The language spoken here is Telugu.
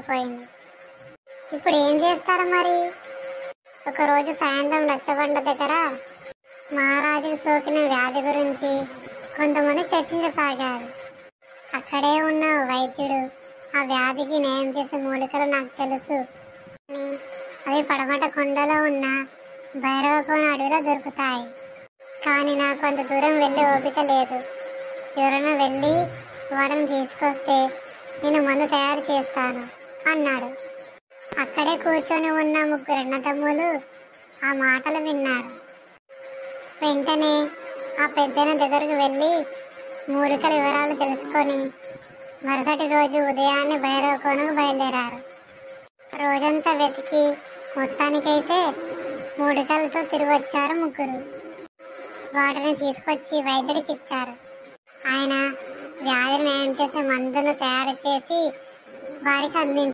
పోయింది. ఇప్పుడు ఏం చేస్తారు మరి? ఒకరోజు సాయంత్రం రచ్చబండ దగ్గర మహారాజుకు సోకిన వ్యాధి గురించి కొంతమంది చర్చించసాగారు. అక్కడే ఉన్న వైద్యుడు, ఆ వ్యాధికి నయం చేసే మూలికలు నాకు తెలుసు అని, అవి పడమట కొండలో ఉన్న భైరవకోన అడవిలో దొరుకుతాయి. కానీ నాకు అంత దూరం వెళ్ళే ఓపిక లేదు. ఎవరైనా వెళ్ళి వాటిని తీసుకొస్తే నేను మందు తయారు చేస్తాను అన్నాడు. అక్కడే కూర్చొని ఉన్న ముగ్గురు అన్నదమ్ములు ఆ మాటలు విన్నారు. వెంటనే ఆ పెద్దన దగ్గరకు వెళ్ళి మూలికల వివరాలు తెలుసుకొని మరుసటి రోజు ఉదయాన్నే భైరవకోనకు బయలుదేరారు. రోజంతా వెతికి మొత్తానికైతే మూలికలతో తిరిగి వచ్చారు ముగ్గురు. వాటిని తీసుకొచ్చి వైద్యుడికి ఇచ్చారు. ఆయన వ్యాధిని నయం చేసే మందులు తయారు చేసి వారికి అందించారు.